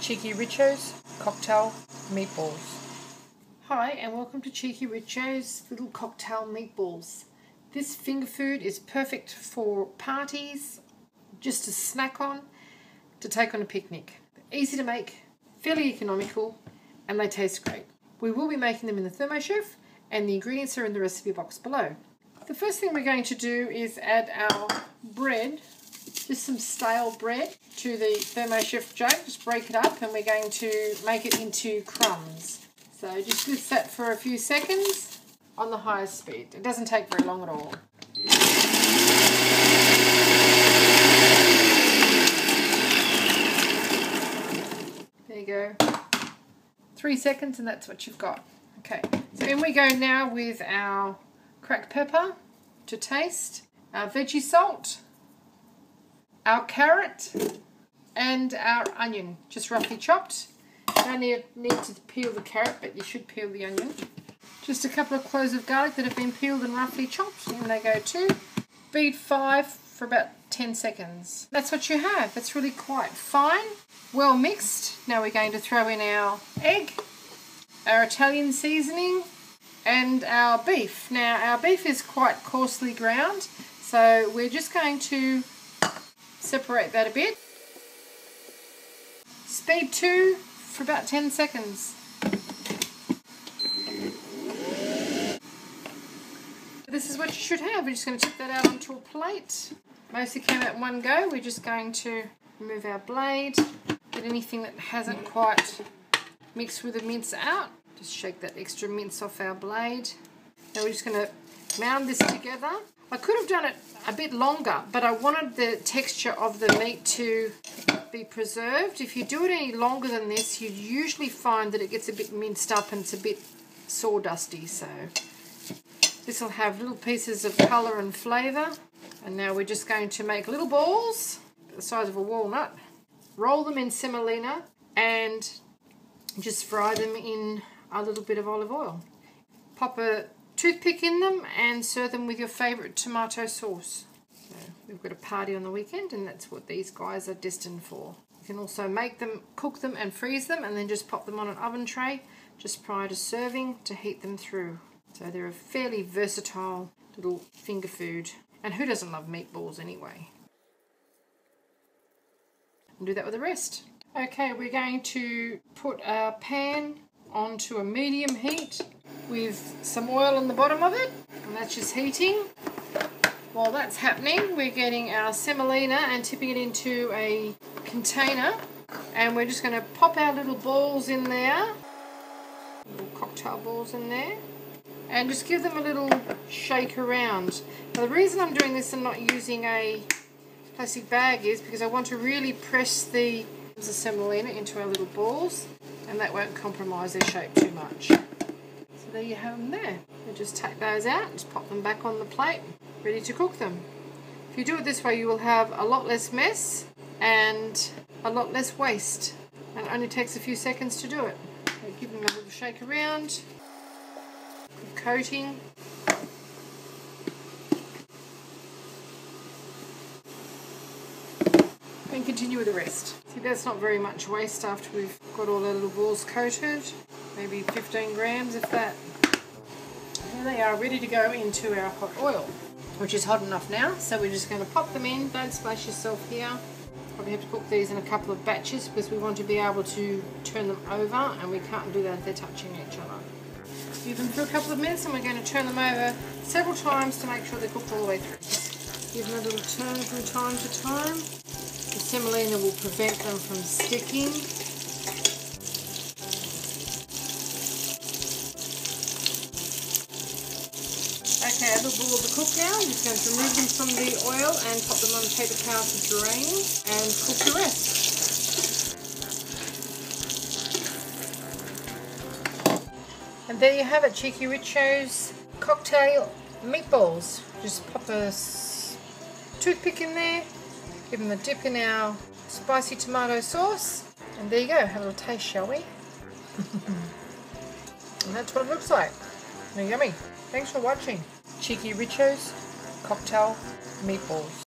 Cheeky Richo's cocktail meatballs. Hi and welcome to Cheeky Richo's little cocktail meatballs. This finger food is perfect for parties, just to snack on, to take on a picnic. They're easy to make, fairly economical, and they taste great. We will be making them in the ThermoChef, and the ingredients are in the recipe box below. The first thing we're going to do is add our bread, just some stale bread, to the ThermoChef jug. Just break it up and we're going to make it into crumbs. So just whisk that for a few seconds on the highest speed. It doesn't take very long at all. There you go. 3 seconds and that's what you've got. Okay, so in we go now with our cracked pepper to taste, our veggie salt, our carrot, and our onion, just roughly chopped. You don't need to peel the carrot, but you should peel the onion. Just a couple of cloves of garlic that have been peeled and roughly chopped. In they go too. Beat 5 for about 10 seconds. That's what you have. That's really quite fine. Well mixed. Now we're going to throw in our egg, our Italian seasoning, and our beef. Now our beef is quite coarsely ground, so we're just going to separate that a bit. Speed 2 for about 10 seconds. This is what you should have. We're just going to tip that out onto a plate. Mostly came out in one go. We're just going to remove our blade, get anything that hasn't quite mixed with the mince out. Just shake that extra mince off our blade. Now we're just going to mound this together. I could have done it a bit longer, but I wanted the texture of the meat to be preserved. If you do it any longer than this, you usually find that it gets a bit minced up and it's a bit sawdusty. So this will have little pieces of colour and flavour. And now we're just going to make little balls the size of a walnut, roll them in semolina, and just fry them in a little bit of olive oil. Pop a toothpick in them and serve them with your favourite tomato sauce. So we've got a party on the weekend and that's what these guys are destined for. You can also make them, cook them and freeze them, and then just pop them on an oven tray just prior to serving to heat them through. So they're a fairly versatile little finger food. And who doesn't love meatballs anyway? We'll do that with the rest. Okay, we're going to put our pan onto a medium heat with some oil on the bottom of it, and that's just heating. While that's happening, we're getting our semolina and tipping it into a container, and we're just going to pop our little balls in there, little cocktail balls in there, and just give them a little shake around. Now the reason I'm doing this and not using a plastic bag is because I want to really press the semolina into our little balls, and that won't compromise their shape too much. So there you have them there. We'll just take those out, just pop them back on the plate, ready to cook them. If you do it this way, you will have a lot less mess and a lot less waste, and it only takes a few seconds to do it. So give them a little shake around, good coating. And continue with the rest. See, that's not very much waste after we've got all our little balls coated. Maybe 15 grams if that. Here they are, ready to go into our hot oil, which is hot enough now. So we're just going to pop them in. Don't splash yourself here. Probably have to cook these in a couple of batches because we want to be able to turn them over, and we can't do that if they're touching each other. Leave them for a couple of minutes and we're going to turn them over several times to make sure they're cooked all the way through. Give them a little turn from time to time. The semolina will prevent them from sticking. Okay, our little balls are cooked now. I'm just going to remove them from the oil and pop them on a paper towel to drain and cook the rest. And there you have it, Cheeky Richo's cocktail meatballs. Just pop a toothpick in there. Give them a dip in our spicy tomato sauce, and there you go. Have a little taste, shall we? And that's what it looks like. They're yummy. Thanks for watching. Cheeky Richo's cocktail meatballs.